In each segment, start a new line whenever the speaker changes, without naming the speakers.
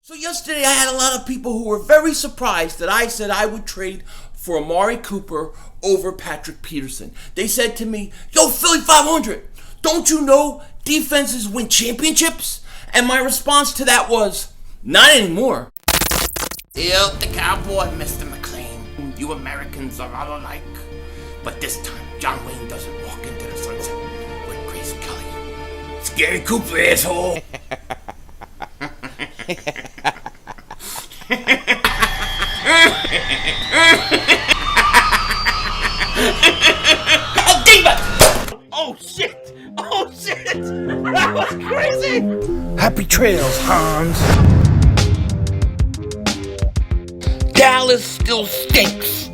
So yesterday I had a lot of people who were very surprised that I said I would trade for Amari Cooper over Patrick Peterson. They said to me, "Yo, Philly 500, don't you know defenses win championships?" And my response to that was, "Not anymore."
Hail the cowboy, Mr. McLean. You Americans are all alike. But this time, John Wayne doesn't walk into the sunset with Grace Kelly. Scary Cooper, asshole.
Oh, Diva! Oh, shit! Oh, shit! That was crazy!
Happy trails, Hans.
Dallas still stinks.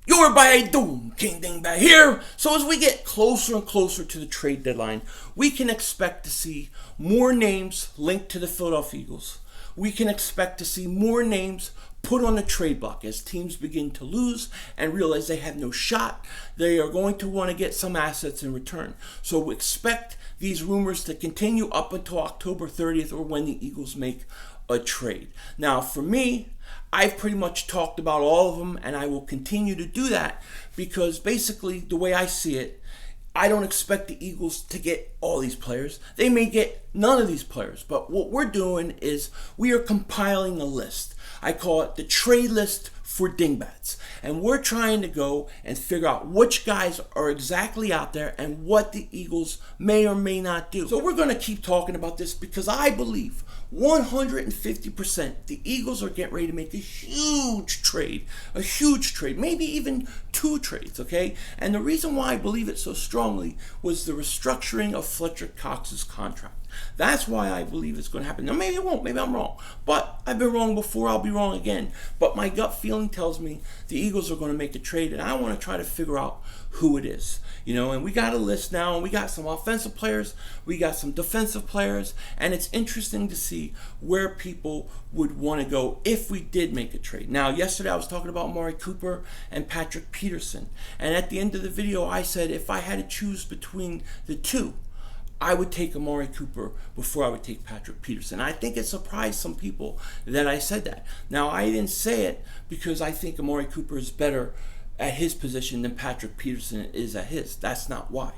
You're by Doom, King Dingbat here. So as we get closer and closer to the trade deadline, we can expect to see more names linked to the Philadelphia Eagles. We can expect to see more names put on the trade block as teams begin to lose and realize they have no shot. They are going to want to get some assets in return. So we expect these rumors to continue up until October 30th or when the Eagles make a trade. Now, for me, I've pretty much talked about all of them, and I will continue to do that because basically the way I see it, I don't expect the Eagles to get all these players. They may get none of these players, but what we're doing is we are compiling a list. I call it the trade list for dingbats. And we're trying to go and figure out which guys are exactly out there and what the Eagles may or may not do. So we're going to keep talking about this because I believe 150% the Eagles are getting ready to make a huge trade, maybe even two trades, okay? And the reason why I believe it so strongly was the restructuring of Fletcher Cox's contract. That's why I believe it's going to happen. Now, maybe it won't. Maybe I'm wrong. But I've been wrong before. I'll be wrong again. But my gut feeling tells me the Eagles are going to make a trade, and I want to try to figure out who it is. You know, and we got a list now, and we got some offensive players, we got some defensive players, and it's interesting to see where people would want to go if we did make a trade. Now, yesterday I was talking about Amari Cooper and Patrick Peterson, and at the end of the video I said if I had to choose between the two, I would take Amari Cooper before I would take Patrick Peterson. I think it surprised some people that I said that. Now, I didn't say it because I think Amari Cooper is better at his position than Patrick Peterson is at his. That's not why.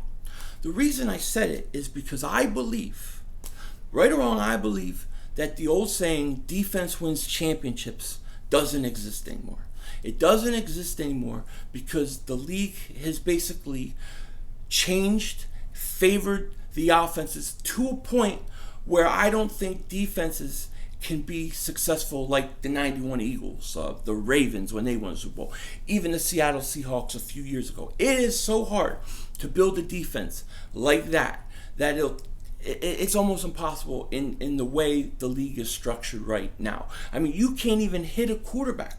The reason I said it is because I believe, right or wrong, I believe that the old saying, defense wins championships, doesn't exist anymore. It doesn't exist anymore because the league has basically changed, favored the offenses to a point where I don't think defenses can be successful like the 91 Eagles, the Ravens when they won the Super Bowl, even the Seattle Seahawks a few years ago. It is so hard to build a defense like that it's almost impossible in the way the league is structured right now. I mean, you can't even hit a quarterback.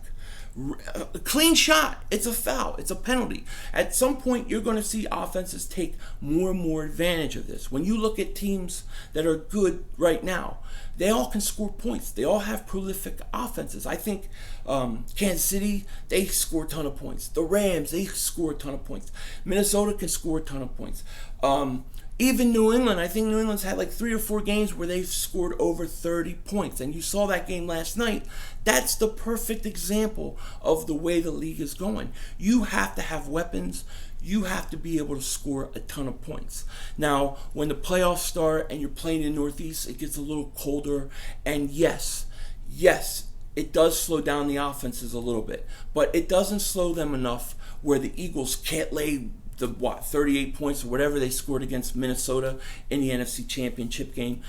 A clean shot, it's a foul, it's a penalty. At some point, you're going to see offenses take more and more advantage of this. When you look at teams that are good right now, they all can score points. They all have prolific offenses. I think Kansas City, they score a ton of points. The Rams, they score a ton of points. Minnesota can score a ton of points. Even New England, I think New England's had like 3 or 4 games where they've scored over 30 points. And you saw that game last night. That's the perfect example of the way the league is going. You have to have weapons. You have to be able to score a ton of points. Now, when the playoffs start and you're playing in the Northeast, it gets a little colder. And yes, it does slow down the offenses a little bit. But it doesn't slow them enough where the Eagles can't lay 38 points or whatever they scored against Minnesota in the NFC Championship game.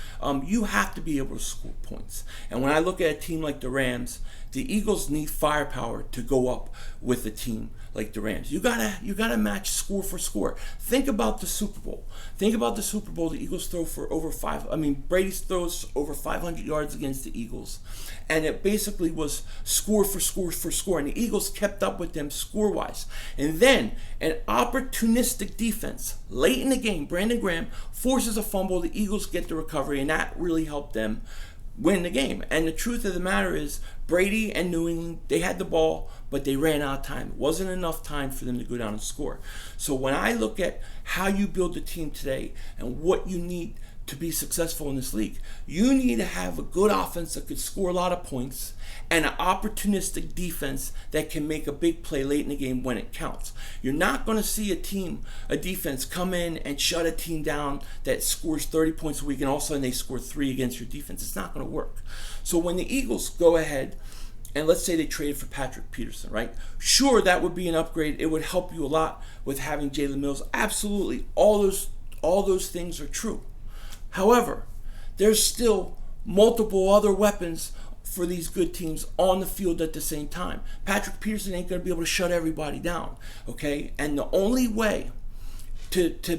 You have to be able to score points. And when I look at a team like the Rams, the Eagles need firepower to go up with a team like the Rams. You gotta match score for score. Think about the Super Bowl. The Eagles throw for over Brady throws over 500 yards against the Eagles. And it basically was score for score. And the Eagles kept up with them score-wise. And then an opportunistic defense late in the game, Brandon Graham forces a fumble. The Eagles get the recovery, and that really helped them win the game. And the truth of the matter is, Brady and New England, they had the ball, but they ran out of time. It wasn't enough time for them to go down and score. So when I look at how you build a team today and what you need to be successful in this league. You need to have a good offense that could score a lot of points and an opportunistic defense that can make a big play late in the game when it counts. You're not going to see a defense come in and shut a team down that scores 30 points a week and all of a sudden they score 3 against your defense. It's not going to work. So when the Eagles go ahead and let's say they traded for Patrick Peterson, right? Sure, that would be an upgrade. It would help you a lot with having Jalen Mills. Absolutely. All those things are true. However, there's still multiple other weapons for these good teams on the field at the same time. Patrick Peterson ain't going to be able to shut everybody down, okay? And the only way to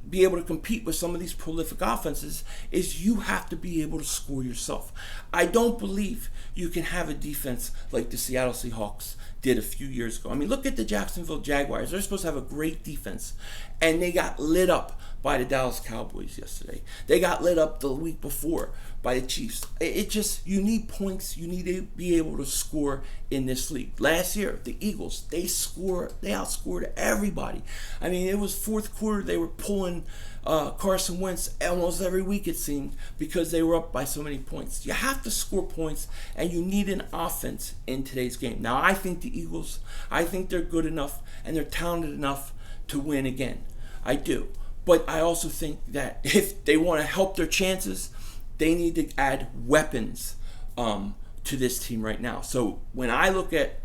be able to compete with some of these prolific offenses is you have to be able to score yourself. I don't believe you can have a defense like the Seattle Seahawks did a few years ago. I mean, look at the Jacksonville Jaguars. They're supposed to have a great defense, and they got lit up by the Dallas Cowboys yesterday. They got lit up the week before by the Chiefs. It just, you need points. You need to be able to score in this league. Last year, the Eagles, they outscored everybody. I mean, it was fourth quarter, they were pulling Carson Wentz almost every week, it seemed, because they were up by so many points. You have to score points, and you need an offense in today's game. Now, I think the Eagles, I think they're good enough, and they're talented enough to win again. I do. But I also think that if they want to help their chances, they need to add weapons to this team right now. So when I look at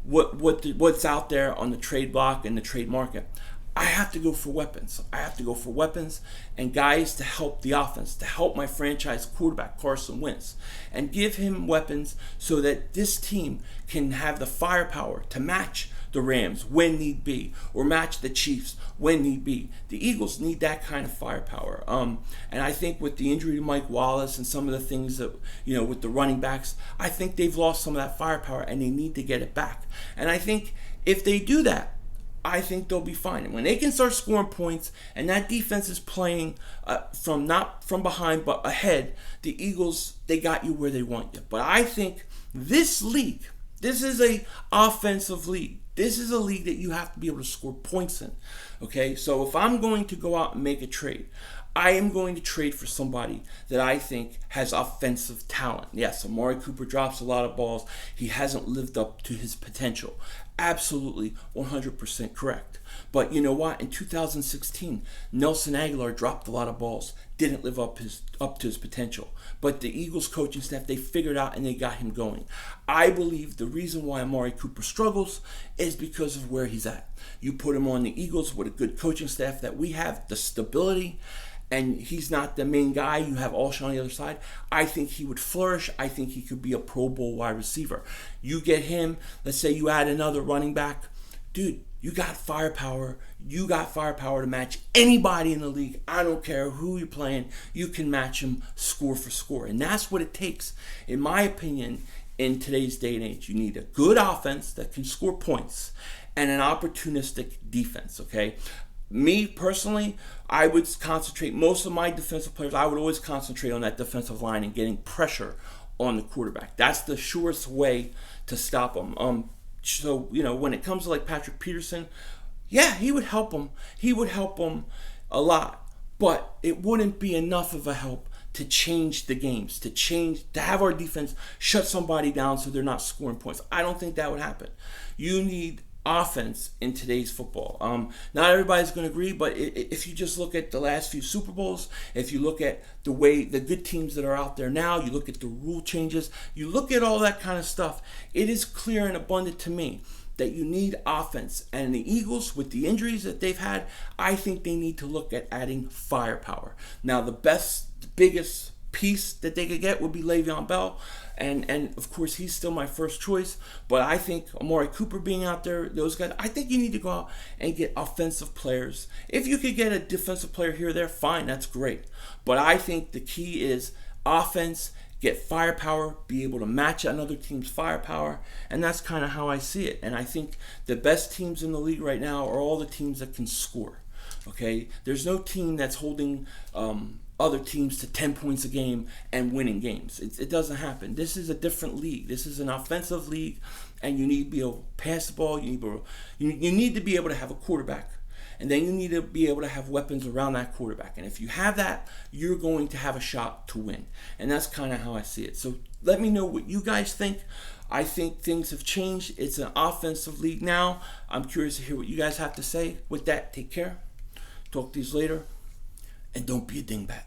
what's out there on the trade block and the trade market, I have to go for weapons. I have to go for weapons and guys to help the offense, to help my franchise quarterback, Carson Wentz, and give him weapons so that this team can have the firepower to match the Rams when need be, or match the Chiefs when need be. The Eagles need that kind of firepower. And I think with the injury to Mike Wallace and some of the things that, with the running backs, I think they've lost some of that firepower and they need to get it back. And I think if they do that, I think they'll be fine. And when they can start scoring points and that defense is playing from not from behind but ahead, the Eagles, they got you where they want you. But I think this league, this is a offensive league. This is a league that you have to be able to score points in. Okay, so if I'm going to go out and make a trade, I am going to trade for somebody that I think has offensive talent. Yes, Amari Cooper drops a lot of balls. He hasn't lived up to his potential. Absolutely 100% correct. But you know what? In 2016, Nelson Aguilar dropped a lot of balls, didn't live up to his potential. But the Eagles coaching staff, they figured out and they got him going. I believe the reason why Amari Cooper struggles is because of where he's at. You put him on the Eagles with a good coaching staff that we have, the stability, and he's not the main guy. You have Alshon on the other side. I think he would flourish. I think he could be a Pro Bowl wide receiver. You get him, let's say you add another running back. Dude, you got firepower. You got firepower to match anybody in the league. I don't care who you're playing. You can match them score for score. And that's what it takes, in my opinion, in today's day and age. You need a good offense that can score points and an opportunistic defense, okay? Me, personally, I would concentrate, most of my defensive players, I would always concentrate on that defensive line and getting pressure on the quarterback. That's the surest way to stop them. So, when it comes to like Patrick Peterson, yeah, he would help them. He would help them a lot. But it wouldn't be enough of a help to change the games, to have our defense shut somebody down so they're not scoring points. I don't think that would happen. You need offense in today's football. Not everybody's going to agree, but if you just look at the last few Super Bowls, if you look at the way the good teams that are out there now, you look at the rule changes, you look at all that kind of stuff, it is clear and abundant to me that you need offense. And the Eagles, with the injuries that they've had, I think they need to look at adding firepower. Now, the biggest piece that they could get would be Le'Veon Bell, and of course he's still my first choice, but I think Amari Cooper being out there, those guys, I think you need to go out and get offensive players. If you could get a defensive player here or there, fine, that's great, but I think the key is offense, get firepower, be able to match another team's firepower, and that's kind of how I see it. And I think the best teams in the league right now are all the teams that can score. Okay, there's no team that's holding other teams to 10 points a game and winning games. It doesn't happen. This is a different league. This is an offensive league, and you need to be able to pass the ball. You need to be able to have a quarterback And then you need to be able to have weapons around that quarterback. And if you have that, you're going to have a shot to win. And that's kind of how I see it. So let me know what you guys think. I think things have changed. It's an offensive league now. I'm curious to hear what you guys have to say. With that, take care. Talk to you later. And don't be a dingbat.